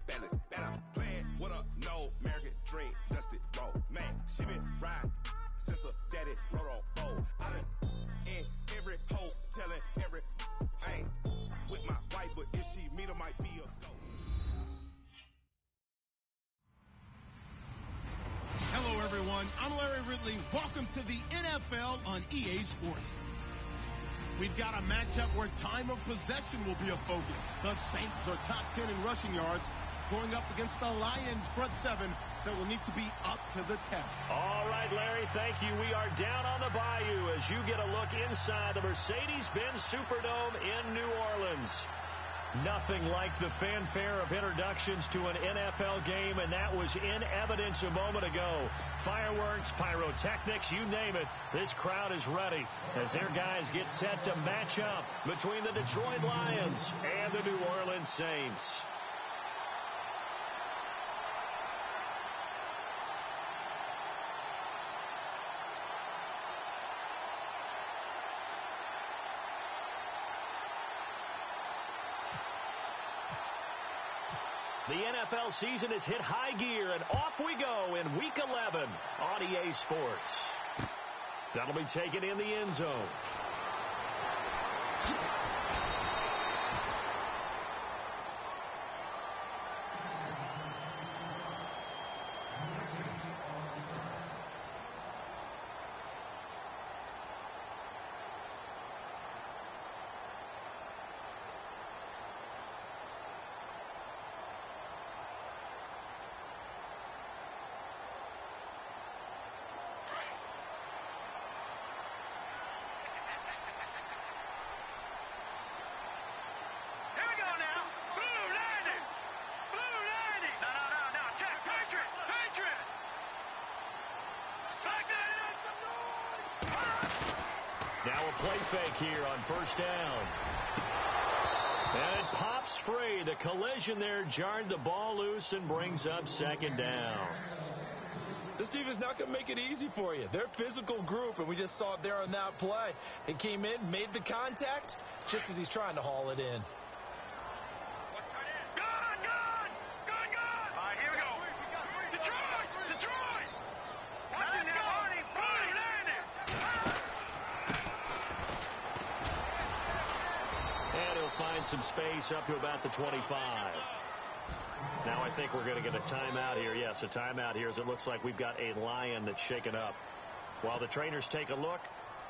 balance. Man, I'm playing with a no American dream, dusty road. Man, she been riding since her daddy rode on bold. I done in every hole, telling every I ain't with my wife, but if she meet her, might be a go. Hello, everyone. I'm Larry Ridley. Welcome to the NFL on EA Sports. We've got a matchup where time of possession will be a focus. The Saints are top 10 in rushing yards, going up against the Lions' front seven that will need to be up to the test. All right, Larry, thank you. We are down on the bayou as you get a look inside the Mercedes-Benz Superdome in New Orleans. Nothing like the fanfare of introductions to an NFL game, and that was in evidence a moment ago. Fireworks, pyrotechnics, you name it. This crowd is ready as their guys get set to match up between the Detroit Lions and the New Orleans Saints. The NFL season has hit high gear, and off we go in Week 11 on EA Sports. That'll be taken in the end zone. Now a play fake here on first down. And it pops free. The collision there jarred the ball loose and brings up second down. This defense not going to make it easy for you. They're a physical group, and we just saw it there on that play. They came in, made the contact, just as he's trying to haul it in. Find some space up to about the 25. Now I think we're going to get a timeout here. Yes, a timeout here as it looks like we've got a Lion that's shaken up. While the trainers take a look,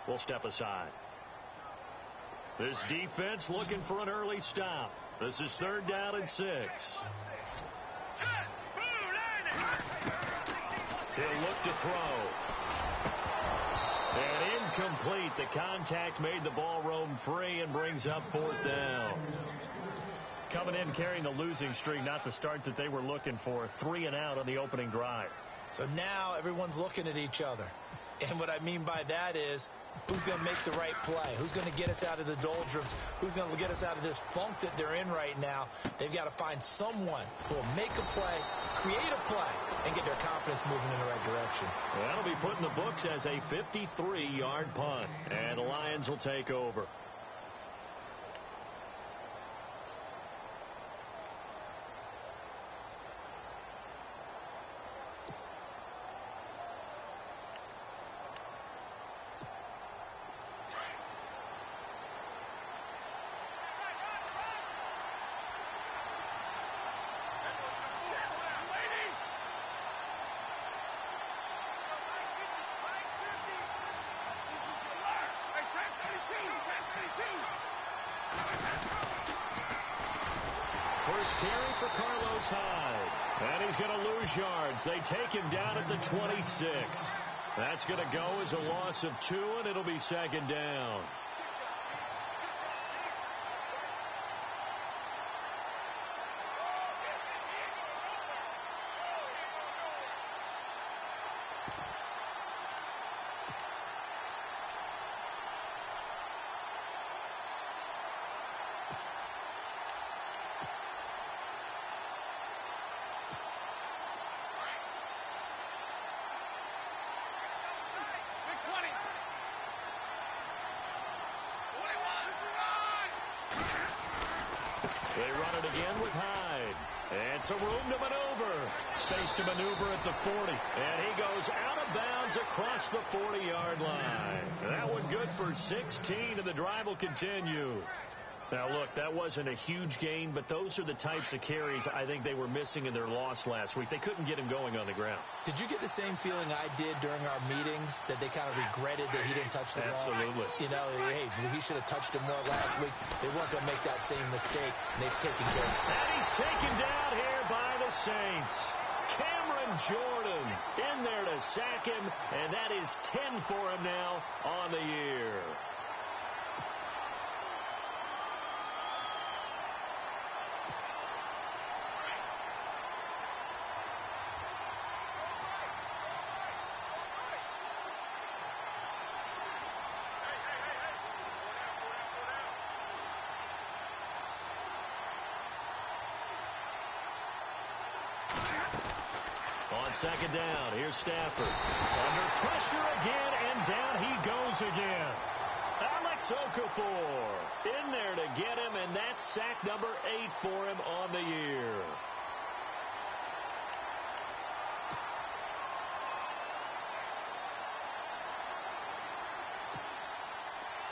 we'll step aside. This defense looking for an early stop. This is 3rd down and 6. He'll look to throw. And incomplete. The contact made the ball roam free and brings up 4th down. Coming in carrying the losing streak, not the start that they were looking for. 3 and out on the opening drive. So now everyone's looking at each other. And what I mean by that is, who's going to make the right play? Who's going to get us out of the doldrums? Who's going to get us out of this funk that they're in right now? They've got to find someone who will make a play, create a play, and get their confidence moving in the right direction. That'll be put in the books as a 53-yard punt. And the Lions will take over. First carry for Carlos Hyde. And he's going to lose yards. They take him down at the 26. That's going to go as a loss of 2, and it'll be 2nd down. They run it again with Hyde. And some room to maneuver. Space to maneuver at the 40. And he goes out of bounds across the 40-yard line. That one good for 16, and the drive will continue. Now, look, that wasn't a huge gain, but those are the types of carries I think they were missing in their loss last week. They couldn't get him going on the ground. Did you get the same feeling I did during our meetings, that they kind of regretted that he didn't touch the ball? Absolutely. You know, hey, he should have touched it more last week. They weren't going to make that same mistake, and they've taken care of it. And he's taken down here by the Saints. Cameron Jordan in there to sack him, and that is 10 for him now on the year. On second down, here's Stafford. Under pressure again, and down he goes again. Alex Okafor in there to get him, and that's sack number 8 for him on the year.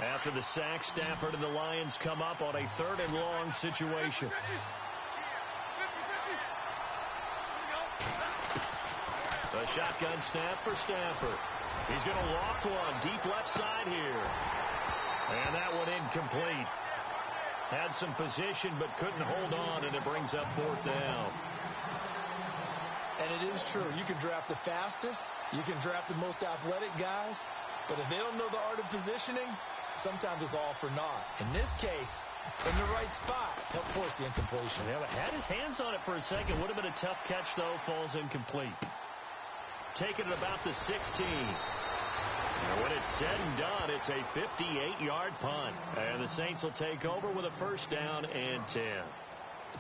After the sack, Stafford and the Lions come up on a 3rd and long situation. A shotgun snap for Stafford. He's going to loft one deep left side here. And that one incomplete. Had some position but couldn't hold on, and it brings up 4th down. And it is true. You can draft the fastest. You can draft the most athletic guys. But if they don't know the art of positioning, sometimes it's all for naught. In this case, in the right spot, helped force the incompletion. Yeah, had his hands on it for a second. Would have been a tough catch, though. Falls incomplete. Taking it about the 16. And when it's said and done, it's a 58-yard punt. And the Saints will take over with a 1st down and 10.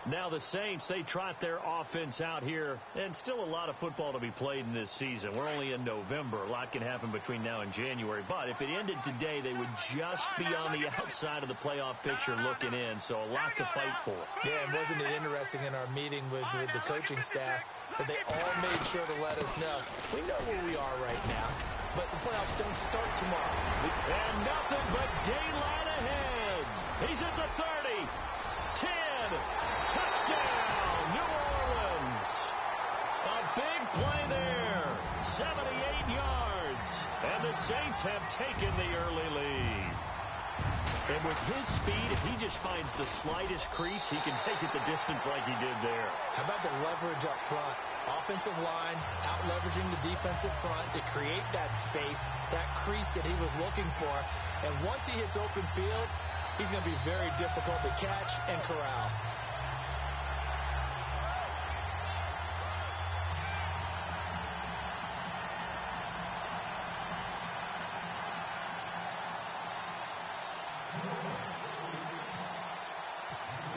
Now the Saints, they trot their offense out here, and still a lot of football to be played in this season. We're only in November. A lot can happen between now and January. But if it ended today, they would just be on the outside of the playoff picture looking in, so a lot to fight for. Yeah, and wasn't it interesting in our meeting with the coaching staff that they all made sure to let us know, we know where we are right now, but the playoffs don't start tomorrow. And nothing but daylight ahead. He's at the 30. 10. Touchdown, New Orleans. A big play there. 78 yards. And the Saints have taken the early lead. And with his speed, if he just finds the slightest crease, he can take it the distance like he did there. How about the leverage up front? Offensive line out-leveraging the defensive front to create that space, that crease that he was looking for. And once he hits open field, he's going to be very difficult to catch and corral.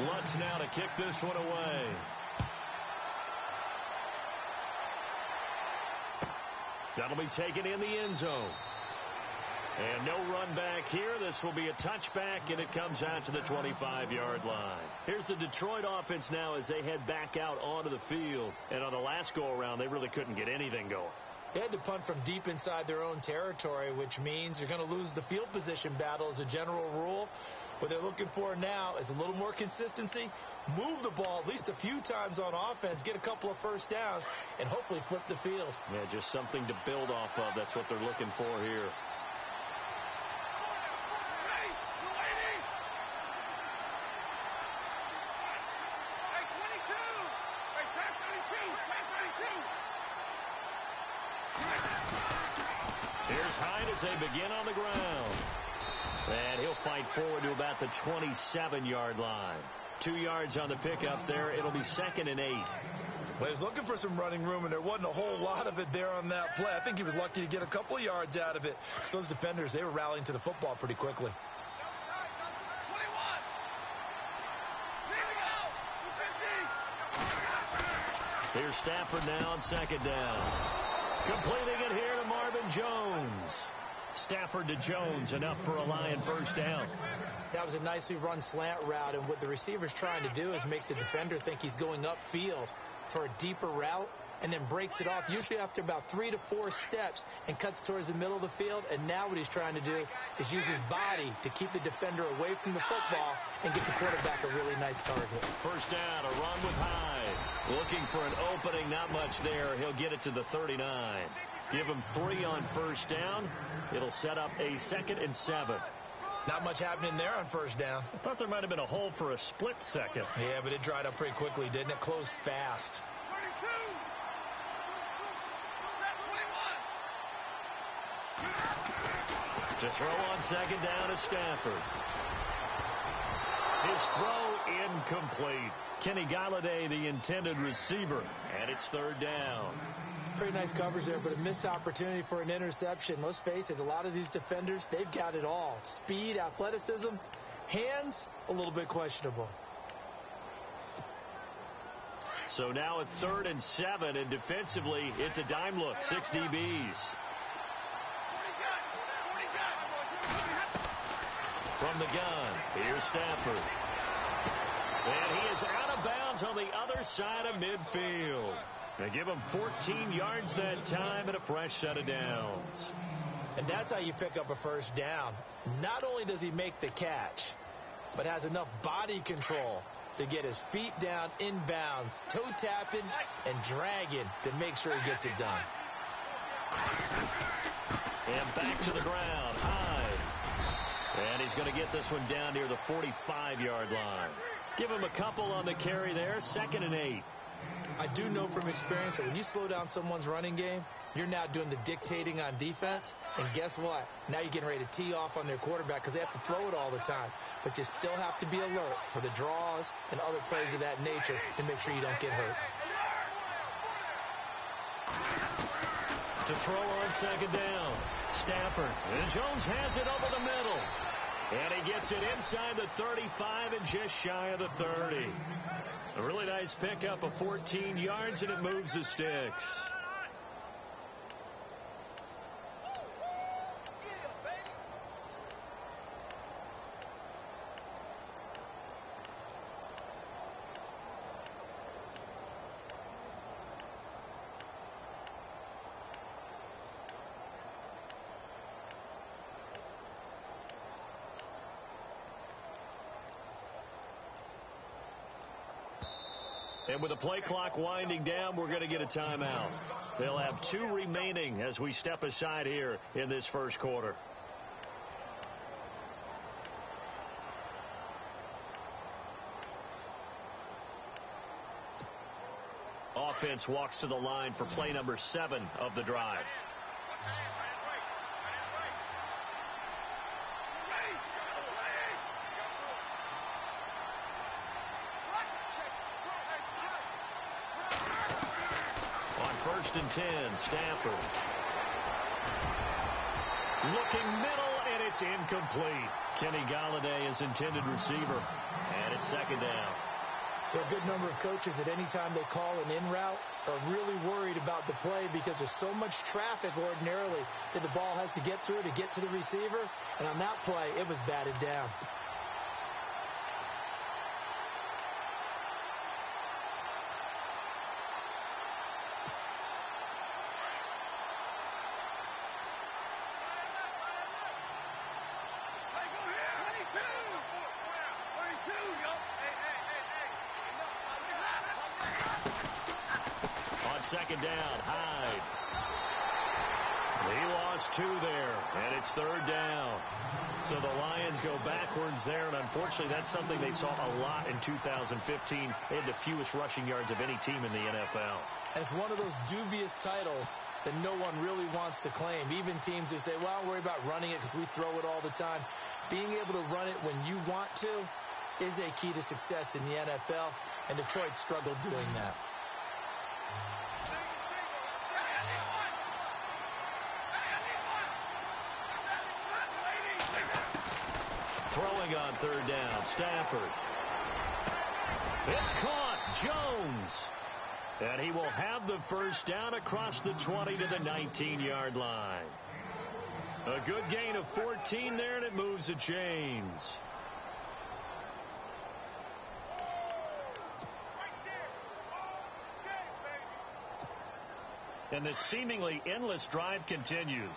Lutz now to kick this one away. That'll be taken in the end zone. And no run back here. This will be a touchback, and it comes out to the 25-yard line. Here's the Detroit offense now as they head back out onto the field. And on the last go-around, they really couldn't get anything going. They had to punt from deep inside their own territory, which means you're going to lose the field position battle as a general rule. What they're looking for now is a little more consistency, move the ball at least a few times on offense, get a couple of 1st downs, and hopefully flip the field. Yeah, just something to build off of. That's what they're looking for here. Here's Hyde as they begin on the ground. And he'll fight forward to about the 27-yard line. 2 yards on the pickup there. It'll be 2nd and 8. Well, he was looking for some running room, and there wasn't a whole lot of it there on that play. I think he was lucky to get a couple of yards out of it. So those defenders, they were rallying to the football pretty quickly. Here's Stafford now on 2nd down. Completing it here to Marvin Jones. Stafford to Jones, enough for a Lion first down. That was a nicely run slant route, and what the receiver's trying to do is make the defender think he's going upfield for a deeper route, and then breaks it off, usually after about 3 to 4 steps, and cuts towards the middle of the field. And now what he's trying to do is use his body to keep the defender away from the football and get the quarterback a really nice target. First down, a run with Hyde. Looking for an opening, not much there. He'll get it to the 39. Give him 3 on first down. It'll set up a 2nd and 7. Not much happening there on first down. I thought there might have been a hole for a split second. Yeah, but it dried up pretty quickly, didn't it? Closed fast. To throw on second down is Stafford. His throw incomplete. Kenny Galladay, the intended receiver, and it's 3rd down. Pretty nice coverage there, but a missed opportunity for an interception. Let's face it, a lot of these defenders, they've got it all. Speed, athleticism, hands, a little bit questionable. So now it's 3rd and 7, and defensively, it's a dime look, 6 DBs. From the gun, here's Stafford. And he is out of bounds on the other side of midfield. They give him 14 yards that time and a fresh set of downs. And that's how you pick up a first down. Not only does he make the catch, but has enough body control to get his feet down inbounds, toe tapping and dragging to make sure he gets it done. And back to the ground, Hyde. And he's going to get this one down near the 45-yard line. Give him a couple on the carry there, 2nd and 8. I do know from experience that when you slow down someone's running game, you're now doing the dictating on defense. And guess what? Now you're getting ready to tee off on their quarterback because they have to throw it all the time. But you still have to be alert for the draws and other plays of that nature to make sure you don't get hurt. To throw on second down, Stafford. And Jones has it over the middle. And he gets it inside the 35 and just shy of the 30. A really nice pickup of 14 yards, and it moves the sticks. And with the play clock winding down, we're going to get a timeout. They'll have 2 remaining as we step aside here in this first quarter. Offense walks to the line for play number 7 of the drive. First and 10, Stafford. Looking middle, and it's incomplete. Kenny Galladay is intended receiver, and it's 2nd down. There are a good number of coaches that any time they call an in route are really worried about the play because there's so much traffic ordinarily that the ball has to get through to get to the receiver. And on that play, it was batted down. Second down, Hyde. He lost 2 there, and it's 3rd down. So the Lions go backwards there, and unfortunately that's something they saw a lot in 2015. They had the fewest rushing yards of any team in the NFL. And it's one of those dubious titles that no one really wants to claim. Even teams who say, well, I'll worry about running it because we throw it all the time. Being able to run it when you want to is a key to success in the NFL, and Detroit struggled doing that. Throwing on 3rd down, Stafford. It's caught, Jones. And he will have the first down across the 20 to the 19-yard line. A good gain of 14 there, and it moves the chains. And this seemingly endless drive continues.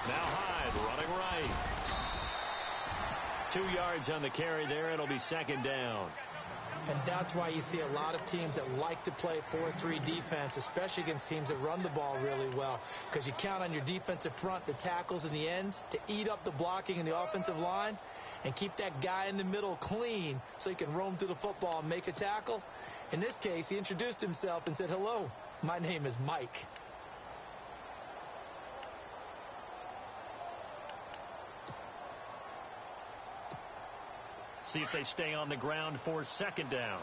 Now Hyde running right. 2 yards on the carry there. It'll be second down. And that's why you see a lot of teams that like to play 4-3 defense, especially against teams that run the ball really well, because you count on your defensive front, the tackles and the ends, to eat up the blocking in the offensive line and keep that guy in the middle clean so he can roam through the football and make a tackle. In this case, he introduced himself and said, "Hello, my name is Mike." See if they stay on the ground for second down.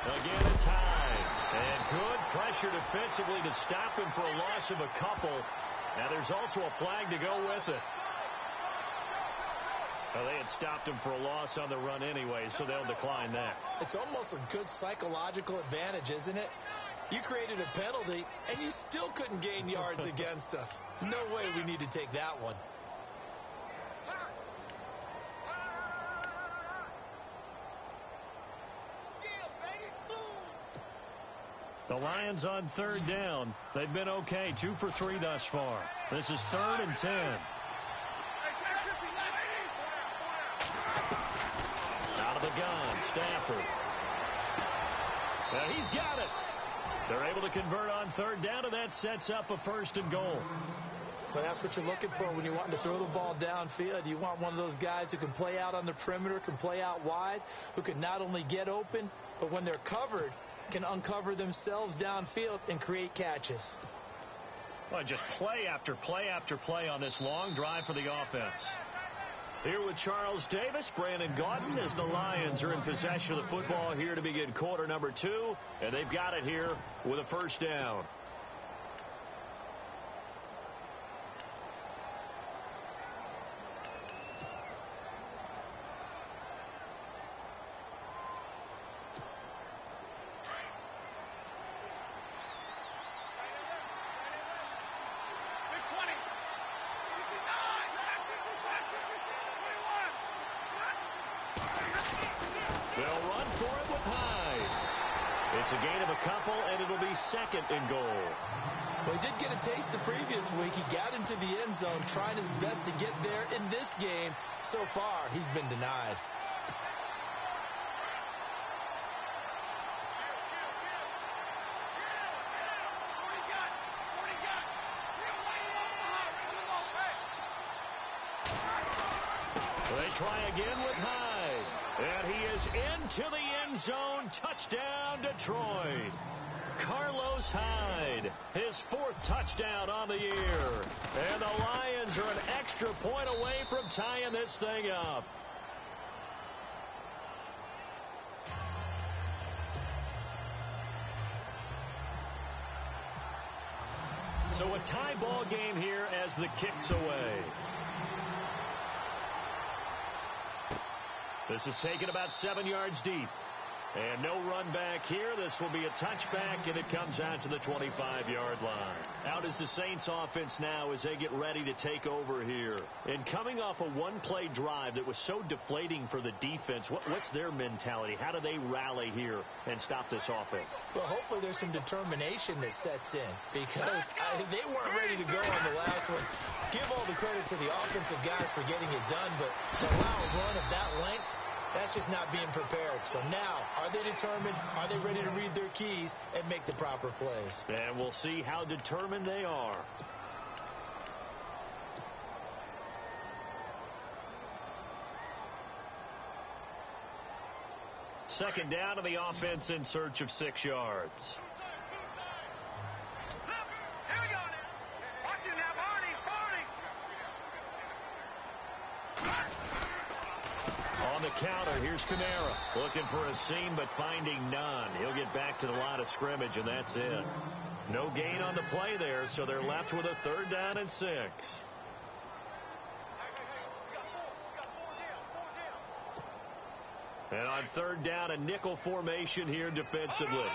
Again, it's Hyde. And good pressure defensively to stop him for a loss of a couple. Now there's also a flag to go with it. Well, they had stopped him for a loss on the run anyway, so they'll decline that. It's almost a good psychological advantage, isn't it? You created a penalty, and you still couldn't gain yards against us. No way we need to take that one. The Lions on third down. They've been okay, 2 for 3 thus far. This is 3rd and 10. Out of the gun, Stafford. Now he's got it. They're able to convert on third down, and that sets up a 1st and goal. Well, that's what you're looking for when you want to throw the ball downfield. You want one of those guys who can play out on the perimeter, can play out wide, who can not only get open, but when they're covered, can uncover themselves downfield and create catches. Well, just play after play after play on this long drive for the offense. Here with Charles Davis, Brandon Gaudin, as the Lions are in possession of the football here to begin quarter number 2, and they've got it here with a 1st down. They'll run for it with Hyde. It's a gain of a couple, and it'll be 2nd and goal. Well, he did get a taste the previous week. He got into the end zone, trying his best to get there in this game. So far, he's been denied. They try again with Hyde. And he is into the end zone. Touchdown, Detroit. Carlos Hyde, his 4th touchdown on the year. And the Lions are an extra point away from tying this thing up. So a tie ball game here as the kick's away. This is taken about 7 yards deep. And no run back here. This will be a touchback, and it comes out to the 25-yard line. Out is the Saints offense now as they get ready to take over here. And coming off a one-play drive that was so deflating for the defense, what's their mentality? How do they rally here and stop this offense? Well, hopefully there's some determination that sets in, because they weren't ready to go on the last one. Give all the credit to the offensive guys for getting it done, but to allow a run of that length, that's just not being prepared. So now, are they determined? Are they ready to read their keys and make the proper plays? And we'll see how determined they are. Second down, to the offense in search of 6 yards. On the counter, here's Kamara. Looking for a seam, but finding none. He'll get back to the line of scrimmage, and that's it. No gain on the play there, so they're left with a 3rd down and 6. And on 3rd down, a nickel formation here defensively.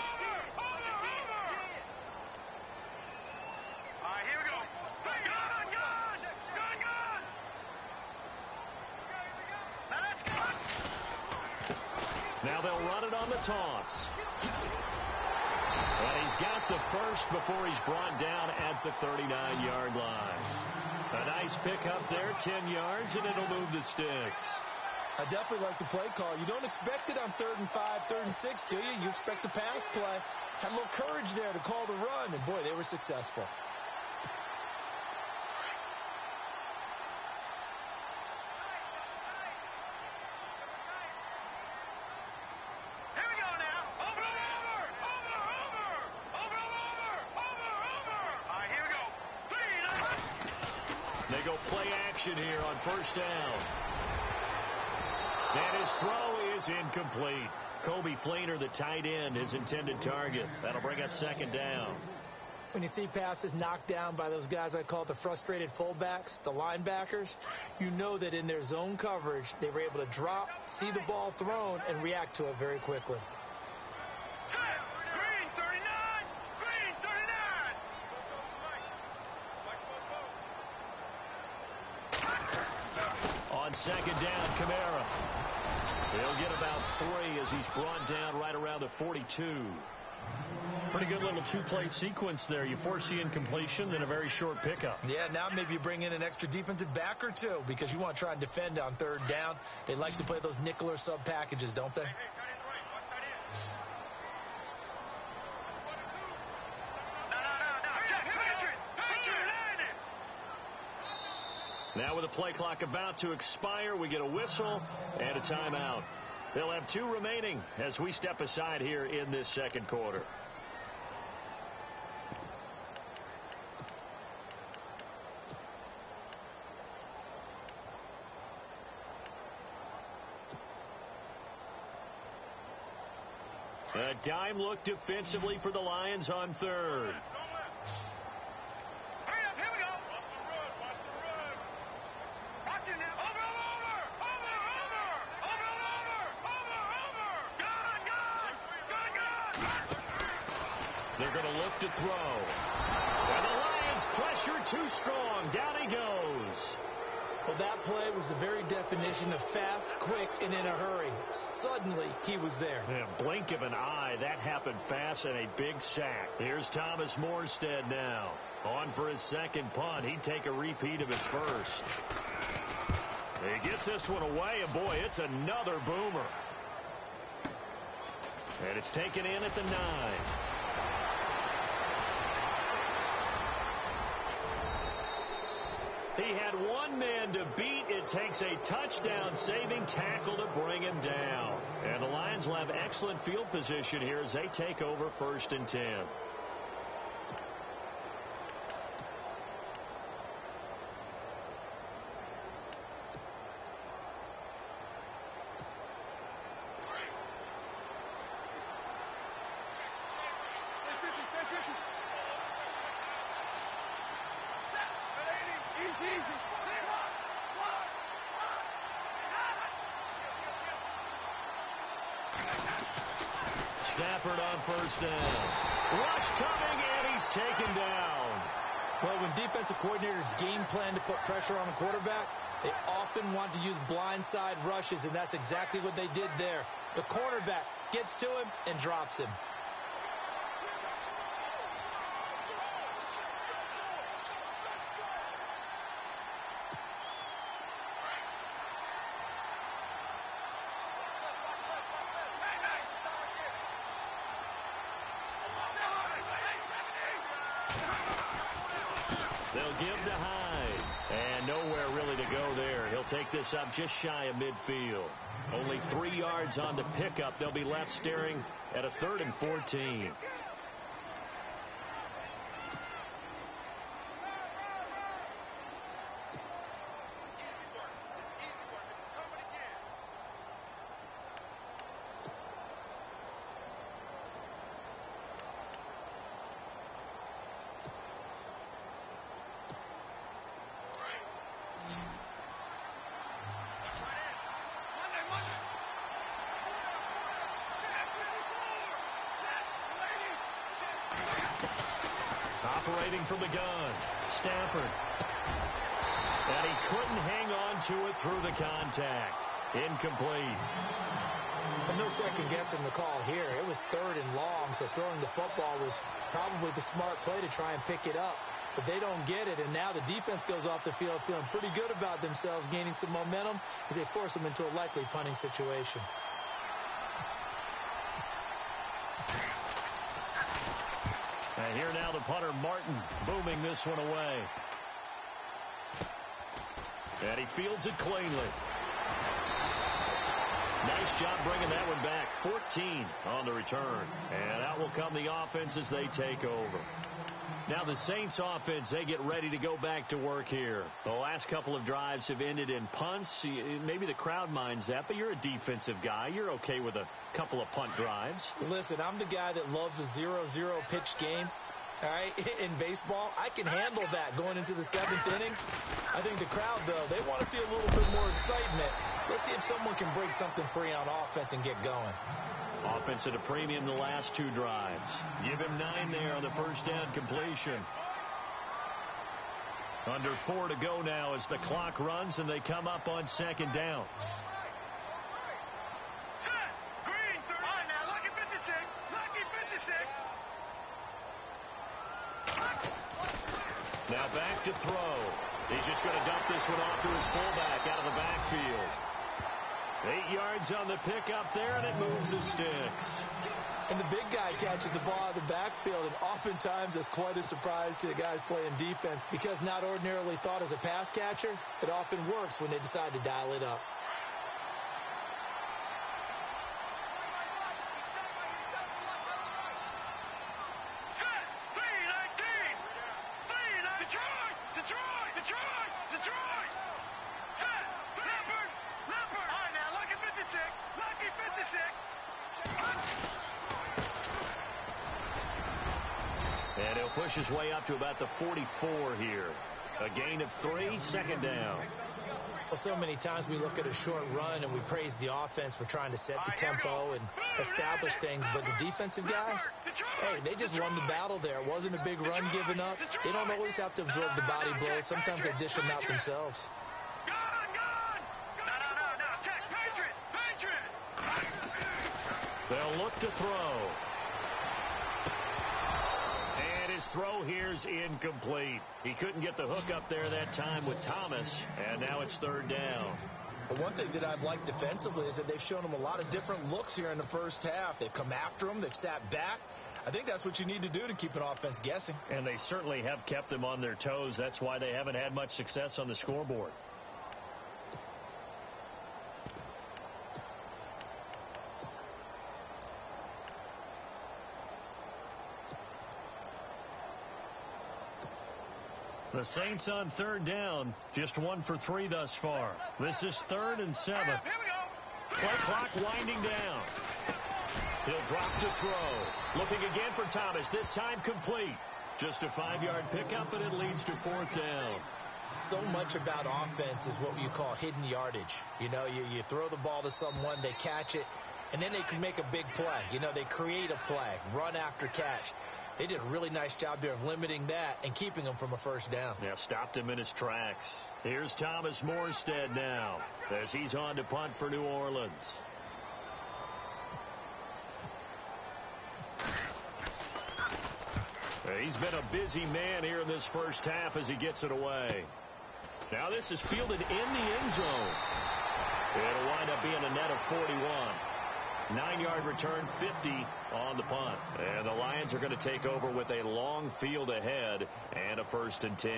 Now they'll run it on the toss. And he's got the first before he's brought down at the 39-yard line. A nice pickup there, 10 yards, and it'll move the sticks. I definitely like the play call. You don't expect it on 3rd and 5, 3rd and 6, do you? You expect a pass play. Had a little courage there to call the run, and boy, they were successful. They go play action here on 1st down. And his throw is incomplete. Kobe Fleener, the tight end, his intended target. That'll bring up 2nd down. When you see passes knocked down by those guys I call the frustrated fullbacks, the linebackers, you know that in their zone coverage, they were able to drop, see the ball thrown, and react to it very quickly. On 2nd down, Kamara. He'll get about 3 as he's brought down right around the 42. Pretty good little 2-play sequence there. You force the incompletion, then a very short pickup. Yeah, now maybe you bring in an extra defensive back or 2 because you want to try and defend on 3rd down. They like to play those nickel or sub packages, don't they? Now with the play clock about to expire, we get a whistle and a timeout. They'll have 2 remaining as we step aside here in this 2nd quarter. A dime look defensively for the Lions on 3rd. They're going to look to throw. And the Lions pressure too strong. Down he goes. Well, that play was the very definition of fast, quick, and in a hurry. Suddenly, he was there. Yeah, blink of an eye. That happened fast and a big sack. Here's Thomas Morstead now. On for his 2nd punt. He'd take a repeat of his first. He gets this one away, and boy, it's another boomer. And it's taken in at the 9. He had one man to beat. It takes a touchdown-saving tackle to bring him down. And the Lions will have excellent field position here as they take over 1st and 10. Stafford on 1st down. Rush coming, and he's taken down. Well, when defensive coordinators game plan to put pressure on a quarterback, they often want to use blindside rushes, and that's exactly what they did there. The cornerback gets to him and drops him. They'll give to Hyde. And nowhere really to go there. He'll take this up just shy of midfield. Only 3 yards on the pickup. They'll be left staring at a 3rd and 14. Operating from the gun, Stafford. And he couldn't hang on to it through the contact. Incomplete. And no second guessing the call here. It was 3rd and long, so throwing the football was probably the smart play to try and pick it up. But they don't get it, and now the defense goes off the field feeling pretty good about themselves, gaining some momentum as they force them into a likely punting situation. And here now the punter, Martin, booming this one away. And he fields it cleanly. Nice job bringing that one back. 14 on the return. And out will come the offense as they take over. Now the Saints offense, they get ready to go back to work here. The last couple of drives have ended in punts. Maybe the crowd minds that, but you're a defensive guy. You're okay with a couple of punt drives. Listen, I'm the guy that loves a 0-0 pitch game. All right, in baseball, I can handle that going into the 7th inning. I think the crowd, though, they want to see a little bit more excitement. Let's see if someone can break something free on offense and get going. Offense at a premium the last 2 drives. Give him 9 there on the first down completion. Under 4 to go now as the clock runs and they come up on 2nd down. Set! Green! All right, now, lucky 56! Lucky 56! Now back to throw. He's just going to dump this one off to his fullback out of the backfield. 8 yards on the pickup there, and it moves the sticks. And the big guy catches the ball out of the backfield, and oftentimes it's quite a surprise to the guys playing defense because not ordinarily thought as a pass catcher, it often works when they decide to dial it up. And he'll push his way up to about the 44 here. A gain of 3, 2nd down. Well, so many times we look at a short run and we praise the offense for trying to set the tempo and establish things. But the defensive guys, hey, they just won the battle there. It wasn't a big run given up. They don't always have to absorb the body blows. Sometimes they dish them out themselves. They'll look to throw. And his throw here's incomplete. He couldn't get the hook up there that time with Thomas, and now it's 3rd down. But one thing that I've liked defensively is that they've shown him a lot of different looks here in the first half. They've come after him. They've sat back. I think that's what you need to do to keep an offense guessing. And they certainly have kept them on their toes. That's why they haven't had much success on the scoreboard. The Saints on 3rd down, just 1 for 3 thus far. This is 3rd and 7. Play clock winding down. He'll drop to throw. Looking again for Thomas, this time complete. Just a 5-yard pickup, and it leads to 4th down. So much about offense is what you call hidden yardage. You know, you throw the ball to someone, they catch it, and then they can make a big play. You know, they create a play, run after catch. They did a really nice job there of limiting that and keeping him from a first down. Yeah, stopped him in his tracks. Here's Thomas Morstead now as he's on to punt for New Orleans. He's been a busy man here in this first half as he gets it away. Now this is fielded in the end zone. It'll wind up being a net of 41. 9-yard return, 50 on the punt. And the Lions are going to take over with a long field ahead and a 1st and 10.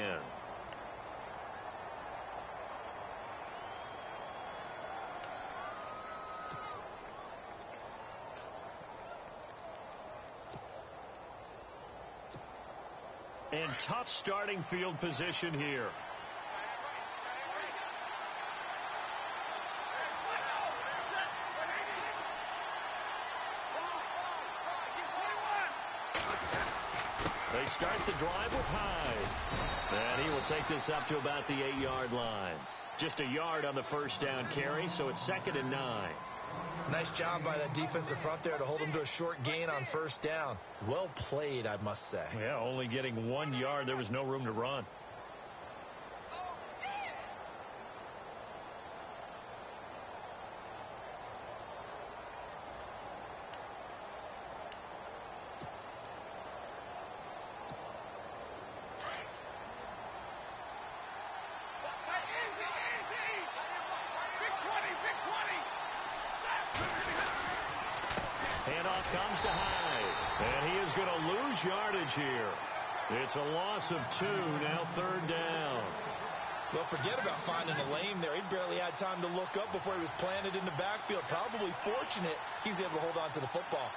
And tough starting field position here. They start the drive with Hyde. And he will take this up to about the 8-yard line. Just a yard on the first down carry, so it's 2nd and 9. Nice job by that defensive front there to hold them to a short gain on first down. Well played, I must say. Yeah, only getting 1 yard. There was no room to run. Handoff comes to Hyde, and he is going to lose yardage here. It's a loss of 2, now 3rd down. Well, forget about finding a lane there. He barely had time to look up before he was planted in the backfield. Probably fortunate he was able to hold on to the football.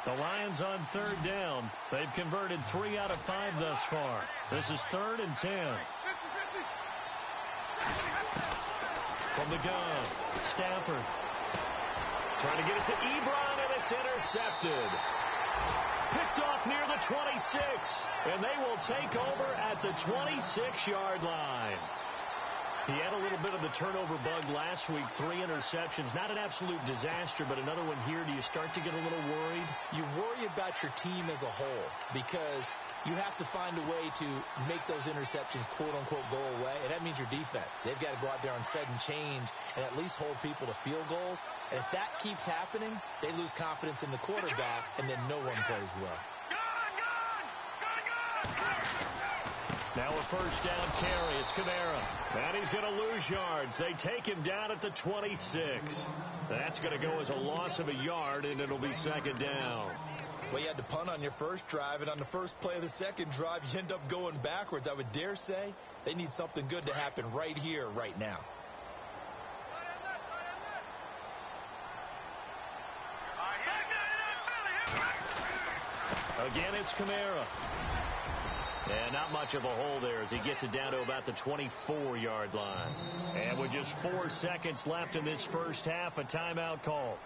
The Lions on 3rd down. They've converted 3 out of 5 thus far. This is 3rd and 10. From the gun, Stafford trying to get it to Ebron, and it's intercepted. Picked off near the 26, and they will take over at the 26-yard line. He had a little bit of the turnover bug last week, 3 interceptions. Not an absolute disaster, but another one here. Do you start to get a little worried? You worry about your team as a whole because you have to find a way to make those interceptions, quote-unquote, go away, and that means your defense. They've got to go out there on sudden change and at least hold people to field goals. And if that keeps happening, they lose confidence in the quarterback, and then no one plays well. Now a first down carry. It's Kamara. And he's going to lose yards. They take him down at the 26. That's going to go as a loss of a yard, and it'll be 2nd down. Well, you had to punt on your first drive, and on the first play of the second drive, you end up going backwards. I would dare say they need something good to happen right here, right now. Again, it's Kamara. And not much of a hole there as he gets it down to about the 24-yard line. And with just 4 seconds left in this first half, a timeout call.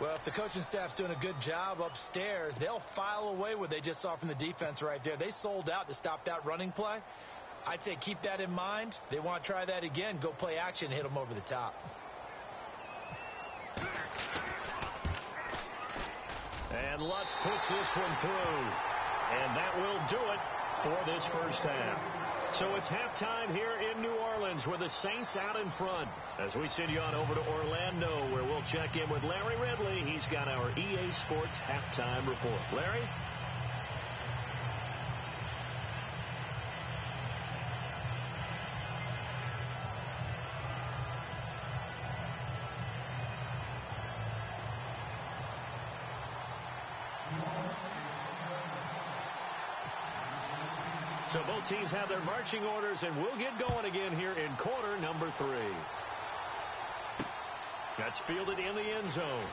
Well, if the coaching staff's doing a good job upstairs, they'll file away what they just saw from the defense right there. They sold out to stop that running play. I'd say keep that in mind. They want to try that again. Go play action, hit them over the top. And Lutz puts this one through. And that will do it for this first half. So it's halftime here in New Orleans with the Saints out in front. As we send you on over to Orlando, where we'll check in with Larry Ridley. He's got our EA Sports halftime report. Larry? So both teams have their marching orders, and we'll get going again here in quarter number 3. That's fielded in the end zone.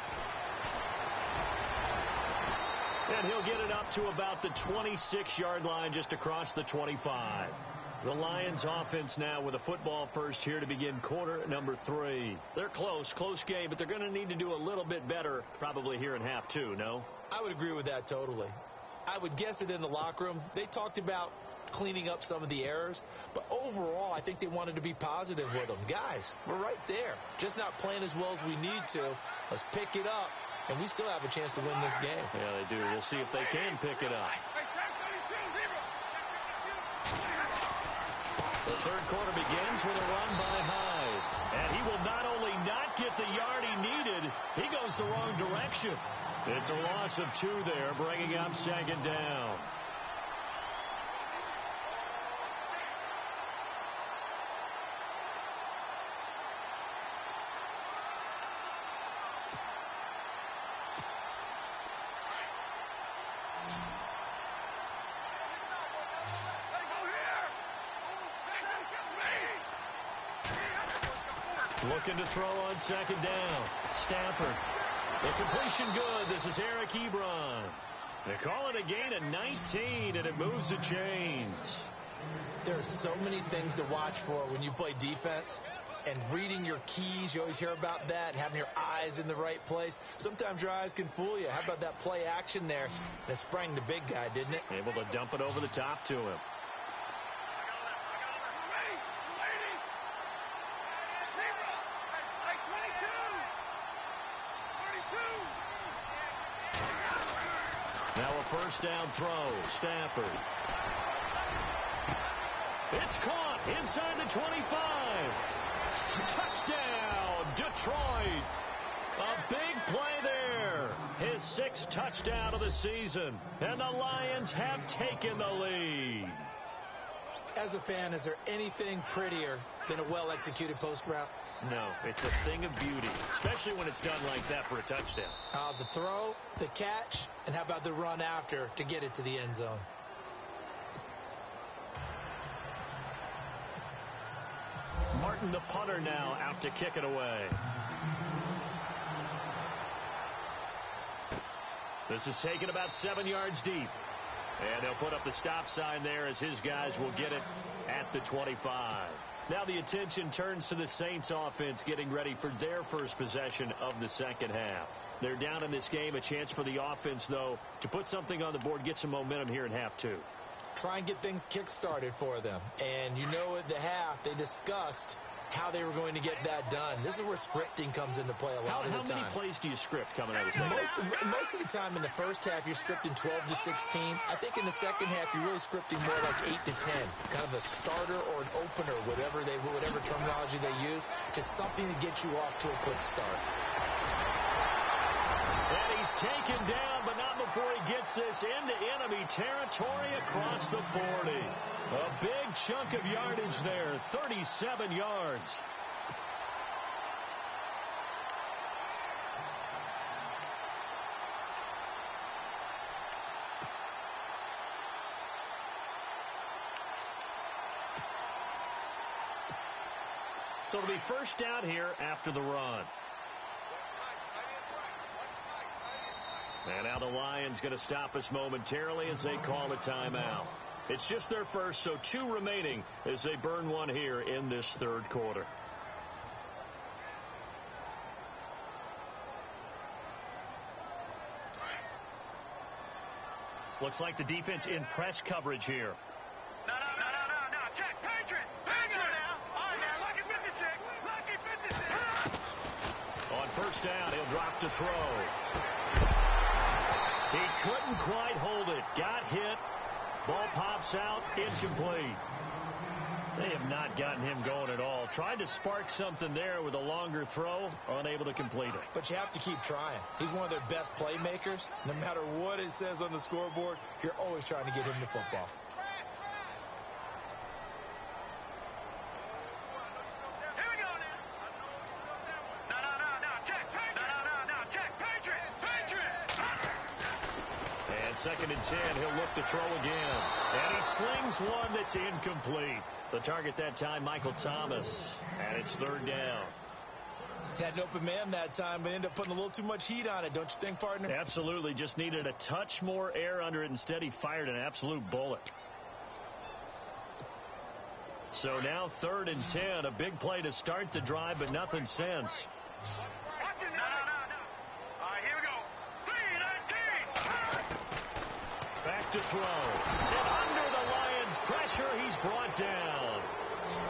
And he'll get it up to about the 26-yard line, just across the 25. The Lions offense now with a football first here to begin quarter number 3. They're close game, but they're going to need to do a little bit better probably here in half 2, no? I would agree with that totally. I would guess it in the locker room. They talked about cleaning up some of the errors, but overall I think they wanted to be positive with them. Guys, we're right there, just not playing as well as we need to. Let's pick it up, and we still have a chance to win this game. Yeah, they do. We'll see if they can pick it up. The third quarter begins with a run by Hyde, and he will not only not get the yard he needed, he goes the wrong direction. It's a loss of 2 there, bringing up 2nd down. Looking to throw on 2nd down. Stafford. The completion good. This is Eric Ebron. They call it a gain of 19, and it moves the chains. There are so many things to watch for when you play defense. and reading your keys. You always hear about that, and having your eyes in the right place. Sometimes your eyes can fool you. How about that play action there? And it sprang the big guy, didn't it? Able to dump it over the top to him. Now a first down throw. Stafford. It's caught inside the 25. Touchdown, Detroit. A big play there. His 6th touchdown of the season. And the Lions have taken the lead. As a fan, is there anything prettier than a well-executed post route? No, it's a thing of beauty, especially when it's done like that for a touchdown. The throw, the catch, and how about the run after to get it to the end zone? Martin, the punter, now out to kick it away. This is taken about 7 yards deep. And they'll put up the stop sign there as his guys will get it at the 25. Now the attention turns to the Saints offense getting ready for their first possession of the second half. They're down in this game. A chance for the offense, though, to put something on the board, get some momentum here in half 2. Try and get things kick-started for them. And you know at the half they discussed how they were going to get that done. This is where scripting comes into play a lot of the time. How many plays do you script coming out of the second half? Most of the time in the first half, you're scripting 12 to 16. I think in the second half, you're really scripting more like 8 to 10. Kind of a starter or an opener, whatever terminology they use. Just something to get you off to a quick start. And he's taken down, but not before he gets this into enemy territory across the 40. A big chunk of yardage there, 37 yards. So it'll be first down here after the run. And now the Lions going to stop us momentarily as they call a timeout. It's just their first, so 2 remaining as they burn one here in this third quarter. Looks like the defense in press coverage here. No. Check. Patriot. Now. On there. Lucky 56. Lucky 56. On first down, he'll drop to throw. He couldn't quite hold it. Got hit. Ball pops out. Incomplete. They have not gotten him going at all. Tried to spark something there with a longer throw. Unable to complete it. But you have to keep trying. He's one of their best playmakers. No matter what it says on the scoreboard, you're always trying to get him the football. Here we go now. No. Check. Patriot. No. Check. Patriot. And 2nd and 10, he'll look to throw again. And he slings one that's incomplete. The target that time, Michael Thomas. And it's 3rd down. Had an open man that time, but ended up putting a little too much heat on it, don't you think, partner? Absolutely. Just needed a touch more air under it. Instead, he fired an absolute bullet. So now 3rd and 10. A big play to start the drive, but nothing since. Watch it. No. All right, here we go. 3-19. Back to throw. And under the Lions' pressure, he's brought down.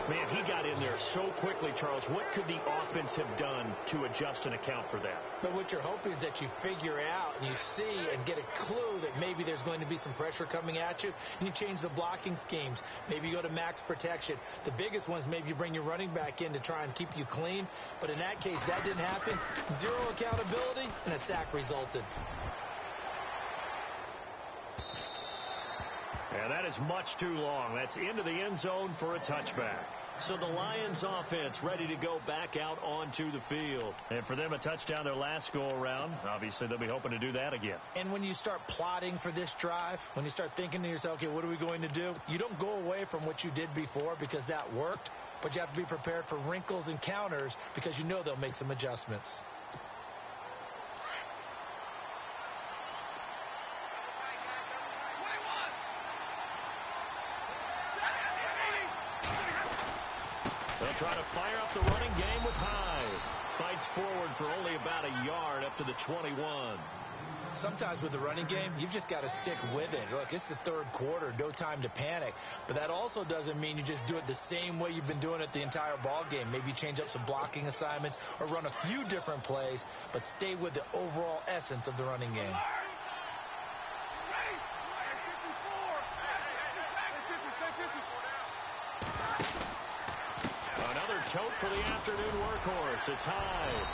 Man, he got in there so quickly, Charles. What could the offense have done to adjust and account for that? But what you're hoping is that you figure out and you see and get a clue that maybe there's going to be some pressure coming at you. And you change the blocking schemes. Maybe you go to max protection. The biggest one is maybe you bring your running back in to try and keep you clean. But in that case, that didn't happen. 0 accountability, and a sack resulted. And that is much too long. That's into the end zone for a touchback. So the Lions offense ready to go back out onto the field. And for them, a touchdown their last go-around. Obviously, they'll be hoping to do that again. And when you start plotting for this drive, when you start thinking to yourself, okay, what are we going to do? You don't go away from what you did before because that worked, but you have to be prepared for wrinkles and counters because you know they'll make some adjustments. They'll try to fire up the running game with Hyde. Fights forward for only about a yard up to the 21. Sometimes with the running game, you've just got to stick with it. Look, it's the third quarter, no time to panic. But that also doesn't mean you just do it the same way you've been doing it the entire ball game. Maybe you change up some blocking assignments or run a few different plays, but stay with the overall essence of the running game. Another tote for the afternoon workhorse. It's Hyde.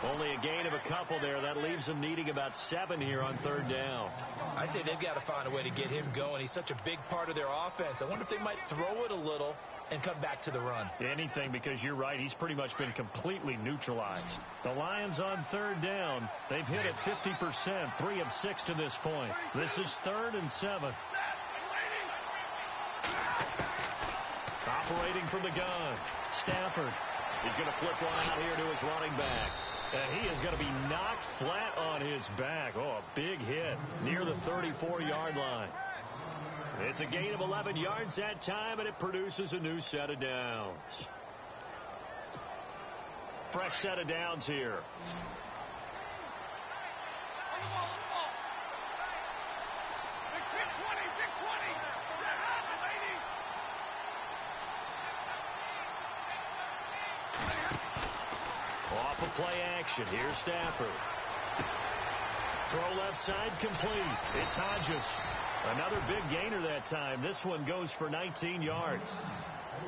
Only a gain of a couple there. That leaves them needing about 7 here on third down. I'd say they've got to find a way to get him going. He's such a big part of their offense. I wonder if they might throw it a little and come back to the run. Anything, because you're right. He's pretty much been completely neutralized. The Lions on third down. They've hit it 50%, 3 of 6 to this point. This is 3rd and 7. Operating from the gun, Stafford. He's going to flip one out here to his running back. And he is going to be knocked flat on his back. Oh, a big hit near the 34-yard line. It's a gain of 11 yards that time, and it produces a new set of downs. Fresh set of downs here. Off of play action. Here's Stafford. Throw left side complete. It's Hodges. Another big gainer that time. This one goes for 19 yards.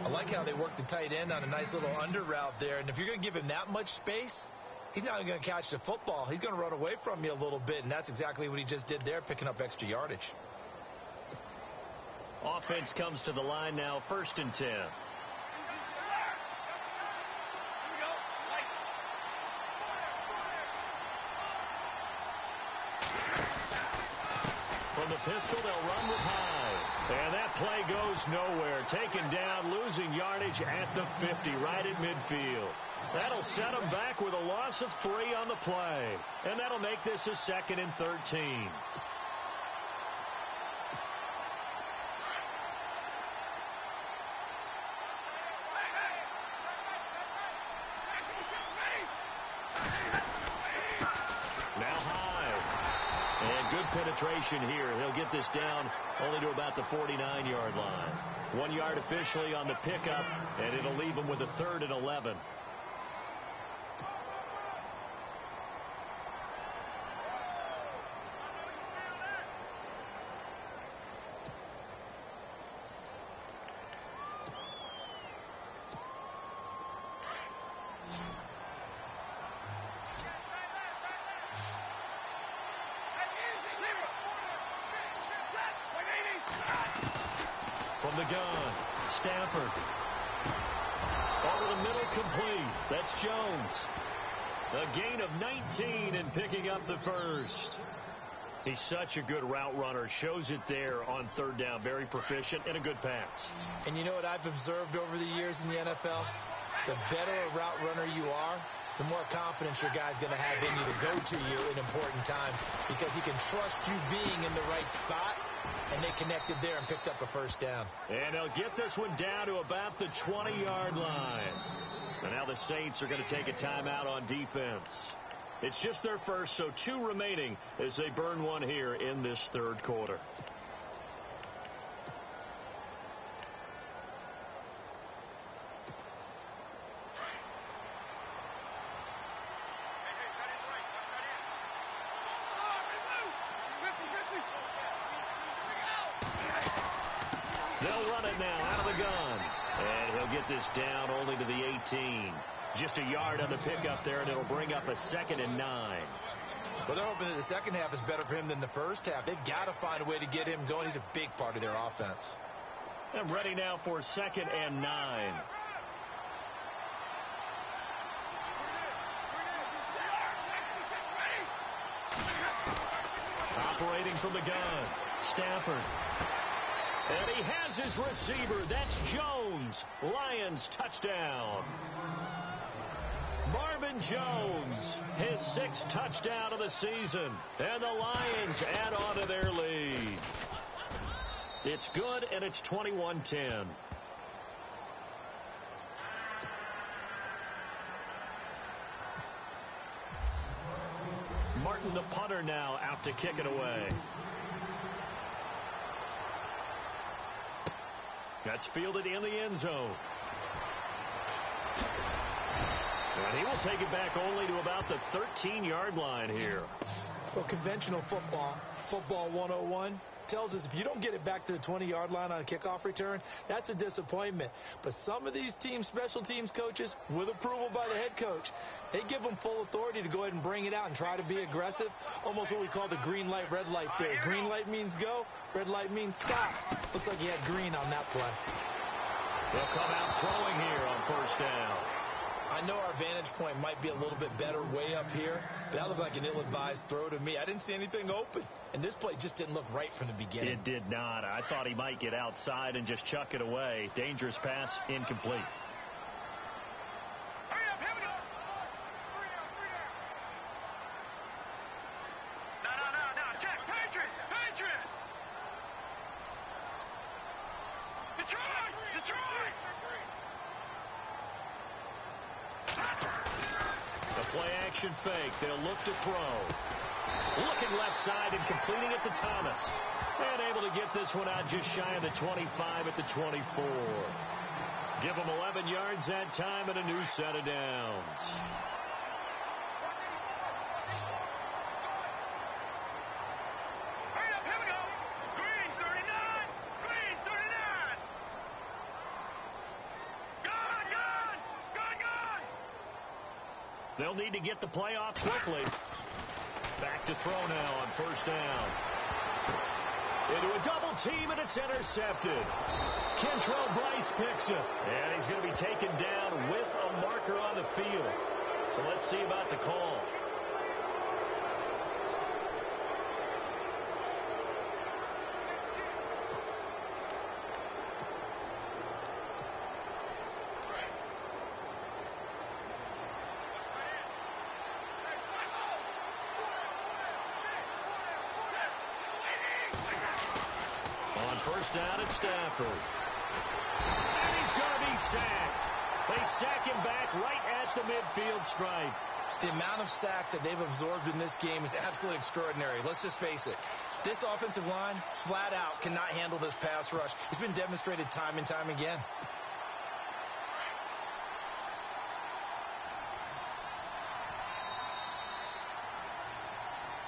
I like how they work the tight end on a nice little under route there. And if you're going to give him that much space, he's not going to catch the football. He's going to run away from you a little bit, and that's exactly what he just did there, picking up extra yardage. Offense comes to the line now, 1st and 10. From the pistol, they'll run with Hyde. And that play goes nowhere. Taken down, losing yardage at the 50, right at midfield. That'll set them back with a loss of 3 on the play. And that'll make this a 2nd and 13. Good penetration here. He'll get this down only to about the 49-yard line. 1 yard officially on the pickup, and it'll leave him with a 3rd and 11. From the gun, Stafford. Over the middle, complete. That's Jones. A gain of 19 and picking up the 1st. He's such a good route runner. Shows it there on 3rd down. Very proficient and a good pass. And you know what I've observed over the years in the NFL? The better a route runner you are, the more confidence your guy's going to have in you to go to you in important times, because he can trust you being in the right spot, and they connected there and picked up a 1st down. And they'll get this one down to about the 20-yard line. And now the Saints are going to take a timeout on defense. It's just their first, so 2 remaining as they burn one here in this 3rd quarter. They'll run it now out of the gun. And he'll get this down only to the 18. Just a yard on the pickup there, and it'll bring up a 2nd and 9. Well, they're hoping that the second half is better for him than the first half. They've got to find a way to get him going. He's a big part of their offense. And ready now for 2nd and 9. Operating from the gun, Stafford. And he has his receiver. That's Jones. Lions touchdown. Marvin Jones, his 6th touchdown of the season. And the Lions add on to their lead. It's good, and it's 21-10. Martin, the punter, now out to kick it away. That's fielded in the end zone. And he will take it back only to about the 13-yard line here. Well, conventional football 101, tells us if you don't get it back to the 20-yard line on a kickoff return, that's a disappointment. But some of these teams, special teams coaches, with approval by the head coach, they give them full authority to go ahead and bring it out and try to be aggressive, almost what we call the green light, red light theory. Green light means go, red light means stop. Looks like he had green on that play. They'll come out throwing here on first down. I know our vantage point might be a little bit better way up here, but that looked like an ill-advised throw to me. I didn't see anything open, and this play just didn't look right from the beginning. It did not. I thought he might get outside and just chuck it away. Dangerous pass, incomplete. Hurry up, here we go. No. Check. Patriot. Detroit. The play-action fake. They'll look to throw. Looking left side and completing it to Thomas. And able to get this one out just shy of the 25 at the 24. Give them 11 yards that time and a new set of downs. Hurry up, here we go. Green 39. Gone. They'll need to get the play off quickly. Back to throw now on first down. Into a double team, and it's intercepted. Kentrell Bryce picks it. And he's going to be taken down with a marker on the field. So let's see about the call. First down at Stafford. And he's going to be sacked. They sack him back right at the midfield stripe. The amount of sacks that they've absorbed in this game is absolutely extraordinary. Let's just face it. This offensive line, flat out, cannot handle this pass rush. It's been demonstrated time and time again.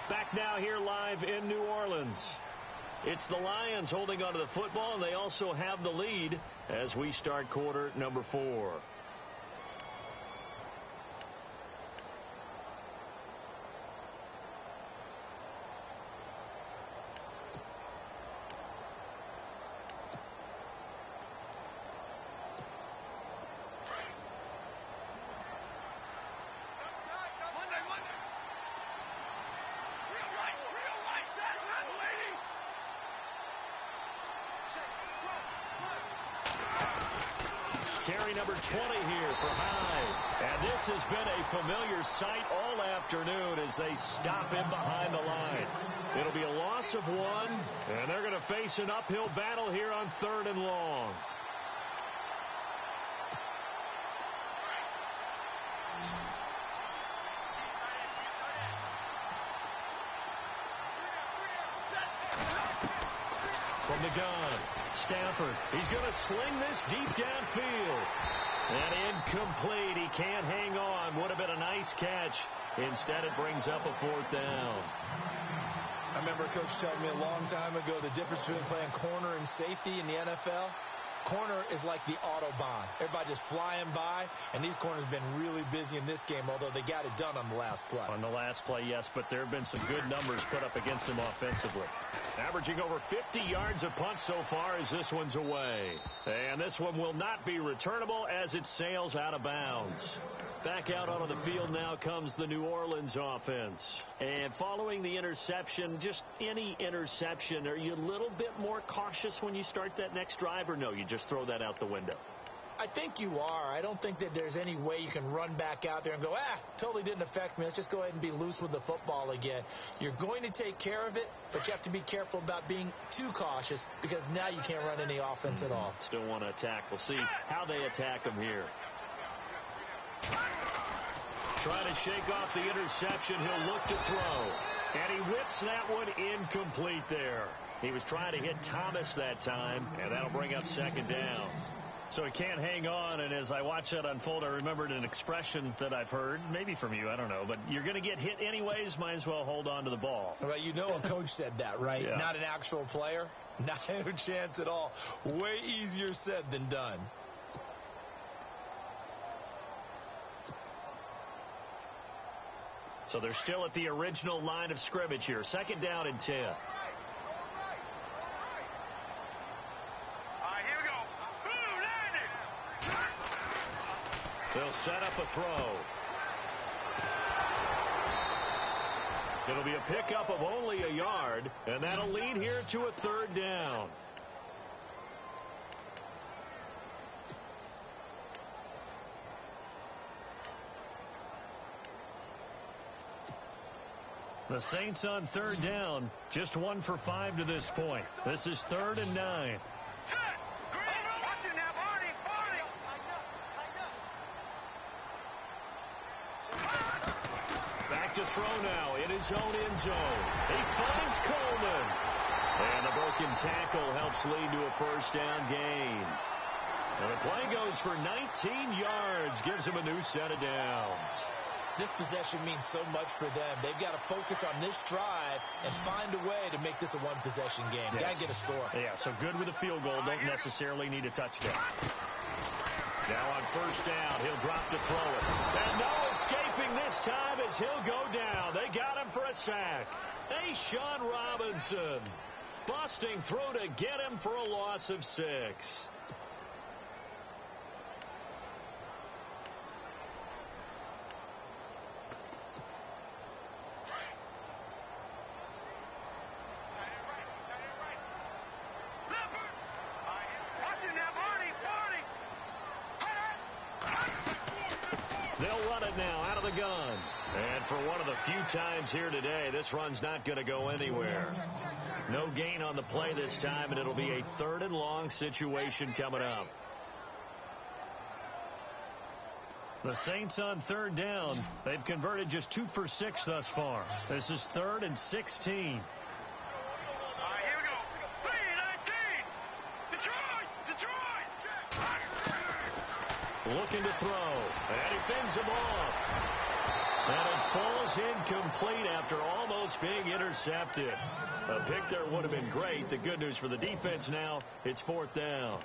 Back now here live in New Orleans. It's the Lions holding onto the football, and they also have the lead as we start quarter number 4. Carry number 20 here for Hyde. And this has been a familiar sight all afternoon as they stop him behind the line. It'll be a loss of 1, and they're going to face an uphill battle here on 3rd and long. From the gun, Stafford. He's going to sling this deep downfield. And incomplete. He can't hang on. Would have been a nice catch. Instead, it brings up a 4th down. I remember a coach telling me a long time ago the difference between playing corner and safety in the NFL. Corner is like the Autobahn. Everybody just flying by, and these corners have been really busy in this game, although they got it done on the last play. On the last play, yes, but there have been some good numbers put up against them offensively. Averaging over 50 yards a punt so far as this one's away. And this one will not be returnable as it sails out of bounds. Back out onto the field now comes the New Orleans offense. And following the interception, just any interception, are you a little bit more cautious when you start that next drive, or no, you just throw that out the window? I think you are. I don't think that there's any way you can run back out there and go, totally didn't affect me. Let's just go ahead and be loose with the football again. You're going to take care of it, but you have to be careful about being too cautious because now you can't run any offense at all. Still want to attack. We'll see how they attack them here. try to shake off the interception. He'll look to throw. And he whips that one incomplete there. He was trying to hit Thomas that time, and that'll bring up second down. So he can't hang on, and as I watch that unfold, I remembered an expression that I've heard, maybe from you, I don't know, but you're going to get hit anyways, might as well hold on to the ball. Well, you know a coach said that, right? Yeah. Not an actual player. Not a chance at all. Way easier said than done. So they're still at the original line of scrimmage here. Second down and 10. They'll set up a throw. It'll be a pickup of only a yard, and that'll lead here to a third down. The Saints on third down, just 1 for 5 to this point. This is 3rd and 9. To throw now in his own end zone. He finds Coleman. And the broken tackle helps lead to a first down gain. And the play goes for 19 yards, gives him a new set of downs. This possession means so much for them. They've got to focus on this drive and find a way to make this a one-possession game. Yes. Got to get a score. Yeah, so good with a field goal. Don't necessarily need a touchdown. Now on first down, he'll drop to throw it. And no escaping this time as he'll go down. They got him for a sack. Sean Robinson busting through to get him for a loss of 6. They'll run it now out of the gun. And for one of the few times here today, this run's not going to go anywhere. No gain on the play this time, and it'll be a 3rd and long situation coming up. The Saints on third down. They've converted just 2 for 6 thus far. This is 3rd and 16. Looking to throw, and he fends him off. And it falls incomplete after almost being intercepted. A pick there would have been great. The good news for the defense now, it's 4th down.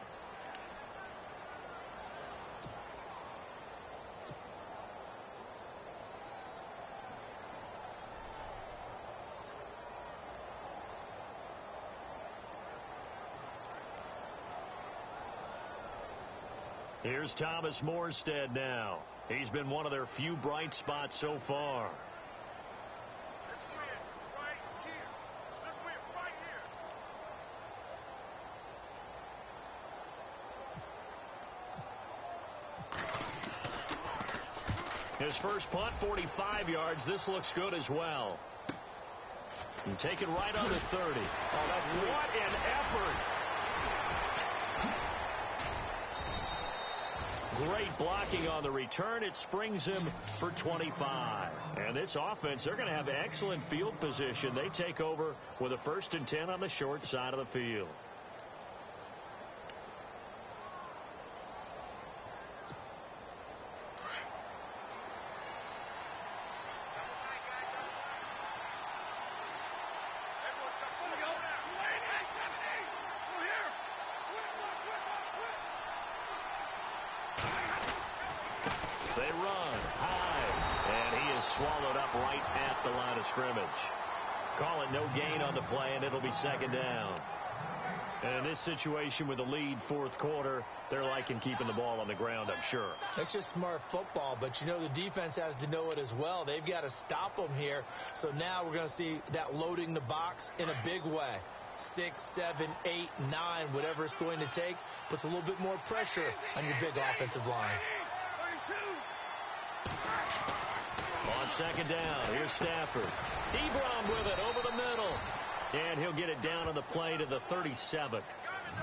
Here's Thomas Morstead now. He's been one of their few bright spots so far. Let's win right here. Let's win right here. His first punt, 45 yards. This looks good as well. And take it right on the 30. Oh, that's sweet. What an effort. Great blocking on the return. It springs him for 25. And this offense, they're going to have excellent field position. They take over with a 1st and 10 on the short side of the field. They run high, and he is swallowed up right at the line of scrimmage. Call it no gain on the play, and it'll be 2nd down. And in this situation with the lead 4th quarter, they're liking keeping the ball on the ground, I'm sure. That's just smart football, but you know the defense has to know it as well. They've got to stop them here. So now we're going to see that loading the box in a big way. 6, 7, 8, 9, whatever it's going to take, puts a little bit more pressure on your big offensive line. On 2nd down, here's Stafford. Ebron with it over the middle. And he'll get it down on the play to the 37.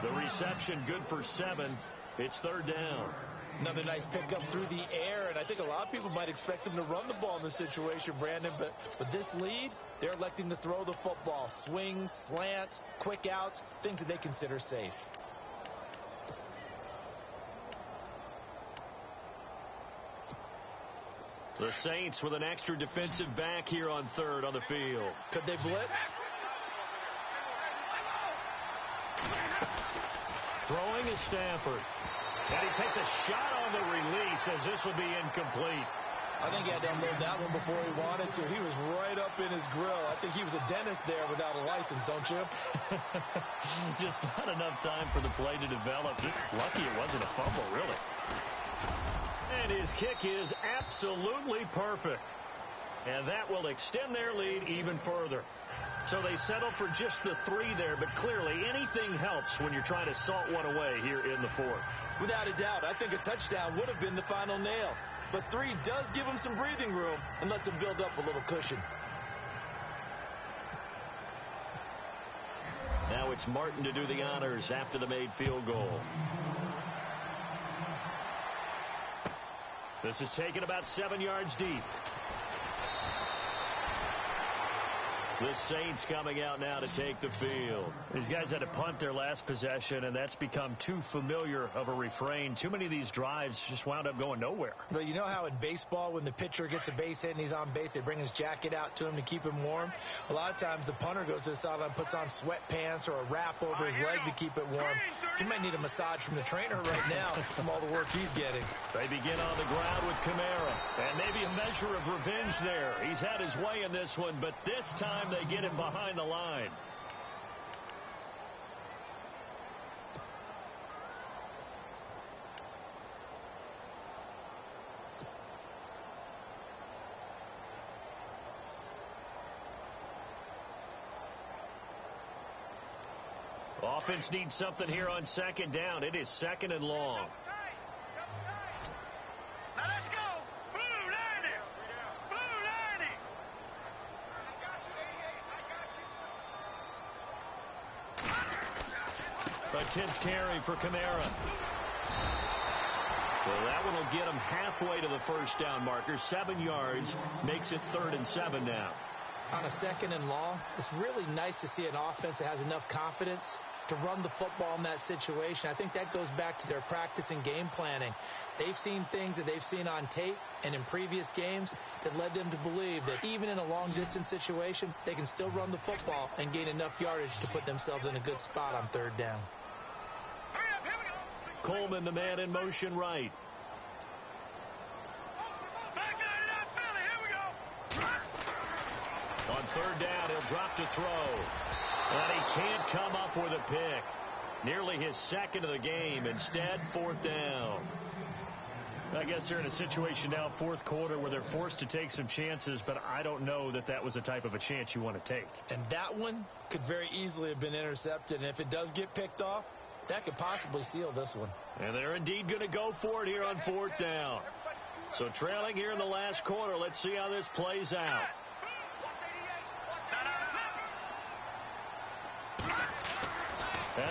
The reception good for 7. It's 3rd down. Another nice pickup through the air, and I think think a lot of people might expect them to run the ball in this situation, Brandon, but with this lead, they're electing to throw the football. Swings, slants, quick outs, things that they consider safe. The Saints with an extra defensive back here on third on the field. Could they blitz? Throwing is Stafford. And he takes a shot on the release as this will be incomplete. I think he had to unload that one before he wanted to. He was right up in his grill. I think he was a dentist there without a license, don't you? Just not enough time for the play to develop. Lucky it wasn't a fumble, really. And his kick is absolutely perfect. And that will extend their lead even further. So they settle for just the 3 there, but clearly anything helps when you're trying to salt one away here in the fourth. Without a doubt, I think a touchdown would have been the final nail. But 3 does give them some breathing room and lets them build up a little cushion. Now it's Martin to do the honors after the made field goal. This is taken about 7 yards deep. The Saints coming out now to take the field. These guys had to punt their last possession, and that's become too familiar of a refrain. Too many of these drives just wound up going nowhere. Well, you know how in baseball, when the pitcher gets a base hit and he's on base, they bring his jacket out to him to keep him warm? A lot of times the punter goes to the sideline, puts on sweatpants or a wrap over his leg to keep it warm. He might need a massage from the trainer right now from all the work he's getting. They begin on the ground with Kamara. And maybe a measure of revenge there. He's had his way in this one, but this time they get him behind the line. Offense needs something here on second down. It is second and long. Now let's go. Blue 90. Blue 90. A 10th carry for Kamara. Well, that one will get him halfway to the first down marker. 7 yards makes it 3rd and 7 now. On a second and long, it's really nice to see an offense that has enough confidence to run the football in that situation. I think that goes back to their practice and game planning. They've seen things that they've seen on tape and in previous games that led them to believe that even in a long-distance situation, they can still run the football and gain enough yardage to put themselves in a good spot on 3rd down. Coleman, the man in motion right. On 3rd down, he'll drop to throw. And he can't come up with a pick. Nearly his 2nd of the game. Instead, 4th down. I guess they're in a situation now, 4th quarter, where they're forced to take some chances, but I don't know that that was the type of a chance you want to take. And that one could very easily have been intercepted. And if it does get picked off, that could possibly seal this one. And they're indeed going to go for it here on 4th down. So trailing here in the last quarter. Let's see how this plays out.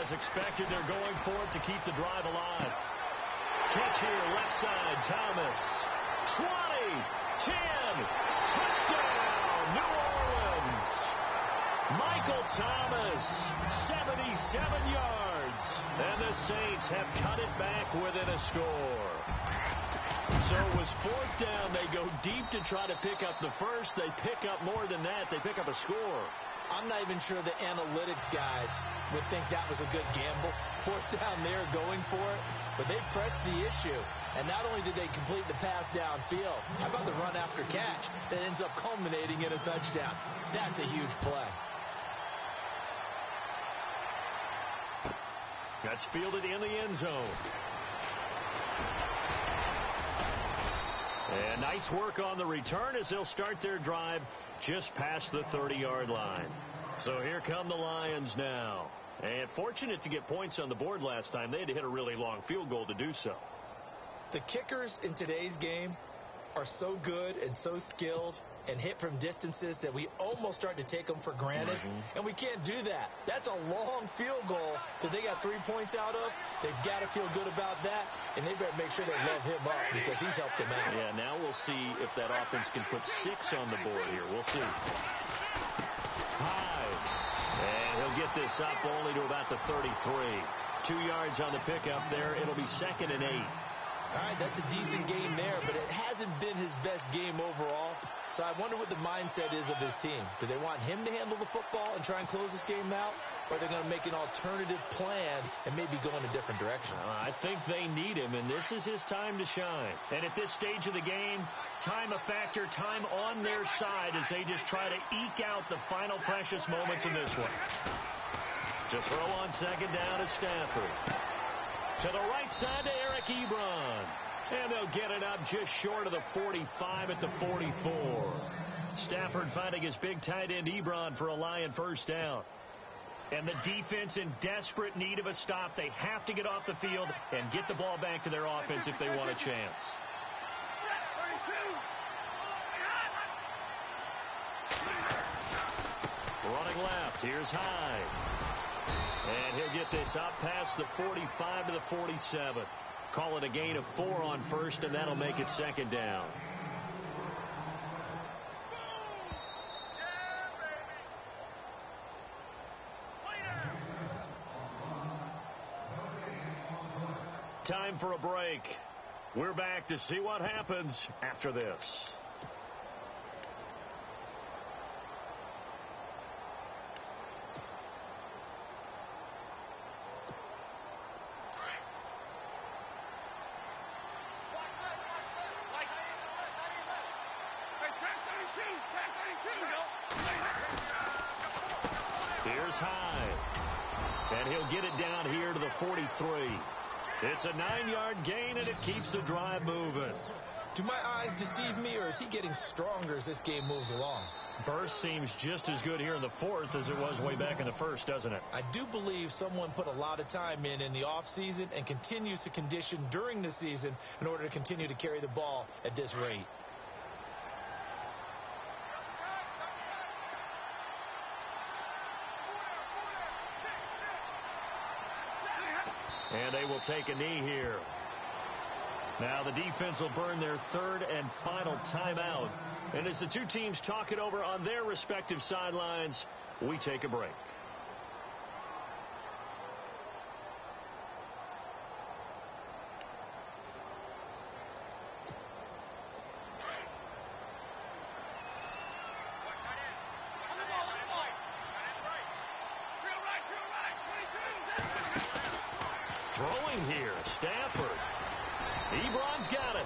As expected, they're going for it to keep the drive alive. Catch here, left side, Thomas. 20, 10, touchdown, New Orleans. Michael Thomas, 77 yards. And the Saints have cut it back within a score. So it was 4th down. They go deep to try to pick up the first. They pick up more than that. They pick up a score. I'm not even sure the analytics guys would think that was a good gamble. 4th down there going for it, but they pressed the issue. And not only did they complete the pass downfield, how about the run after catch that ends up culminating in a touchdown? That's a huge play. That's fielded in the end zone. And nice work on the return as they'll start their drive just past the 30-yard line. So here come the Lions now. And fortunate to get points on the board last time. They had to hit a really long field goal to do so. The kickers in today's game are so good and so skilled and hit from distances that we almost start to take them for granted, and we can't do that. That's a long field goal that they got 3 points out of. They've got to feel good about that, and they better make sure they love him up because he's helped them out. Yeah, now we'll see if that offense can put 6 on the board here. We'll see. High. And he'll get this up only to about the 33. 2 yards on the pickup there. It'll be 2nd and 8. All right, that's a decent game there, but it hasn't been his best game overall. So I wonder what the mindset is of his team. Do they want him to handle the football and try and close this game out? Or are they going to make an alternative plan and maybe go in a different direction? I think they need him, and this is his time to shine. And at this stage of the game, time a factor, time on their side as they just try to eke out the final precious moments in this one. To throw on 2nd down is Stafford. To the right side to Eric Ebron. And they'll get it up just short of the 45 at the 44. Stafford finding his big tight end Ebron for a Lion first down. And the defense in desperate need of a stop. They have to get off the field and get the ball back to their offense if they want a chance. Running left. Here's Hyde. And he'll get this up past the 45 to the 47. Call it a gain of 4 on first, and that'll make it 2nd down. Time for a break. We're back to see what happens after this. Here's Hyde. And he'll get it down here to the 43. It's a 9-yard gain, and it keeps the drive moving. Do my eyes deceive me, or is he getting stronger as this game moves along? Burst seems just as good here in the 4th as it was way back in the 1st, doesn't it? I do believe someone put a lot of time in the offseason and continues to condition during the season in order to continue to carry the ball at this rate. And they will take a knee here. Now the defense will burn their 3rd and final timeout. And as the two teams talk it over on their respective sidelines, we take a break. Throwing here, Stafford. Ebron's got it.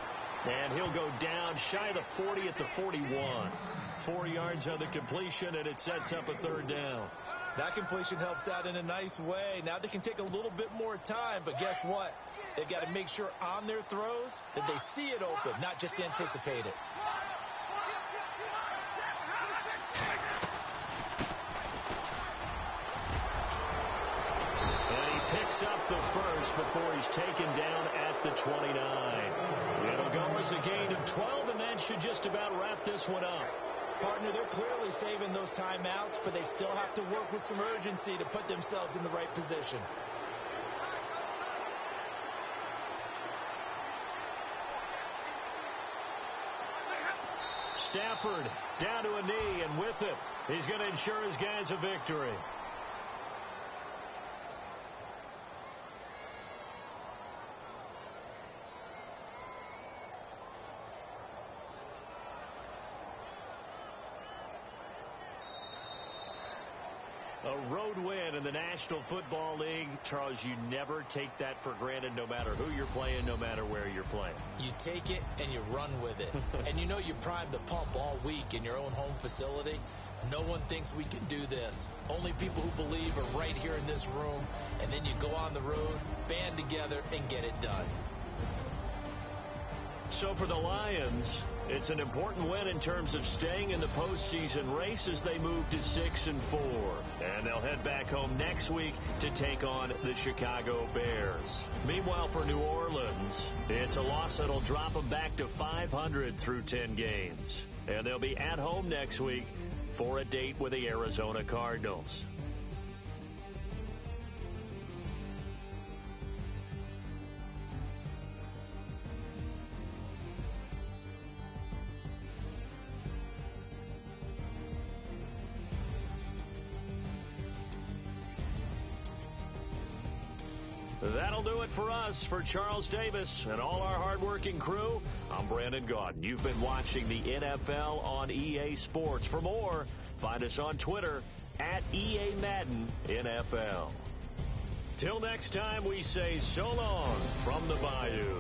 And he'll go down shy of the 40 at the 41. 4 yards on the completion, and it sets up a 3rd down. That completion helps out in a nice way. Now they can take a little bit more time, but guess what? They've got to make sure on their throws that they see it open, not just anticipate it. Picks up the first before he's taken down at the 29. It'll go as a gain of 12, and that should just about wrap this one up. Partner, they're clearly saving those timeouts, but they still have to work with some urgency to put themselves in the right position. Stafford down to a knee, and with it, he's going to ensure his guys a victory. A road win in the National Football League. Charles, you never take that for granted no matter who you're playing, no matter where you're playing. You take it and you run with it. And you know you primed the pump all week in your own home facility. No one thinks we can do this. Only people who believe are right here in this room. And then you go on the road, band together, and get it done. So for the Lions, it's an important win in terms of staying in the postseason race as they move to 6-4. And they'll head back home next week to take on the Chicago Bears. Meanwhile, for New Orleans, it's a loss that'll drop them back to 500. .500 through 10 games. And they'll be at home next week for a date with the Arizona Cardinals. That'll do it for us. For Charles Davis and all our hardworking crew, I'm Brandon Gaudin. You've been watching the NFL on EA Sports. For more, find us on Twitter at EA Madden NFL. Till next time, we say so long from the Bayou.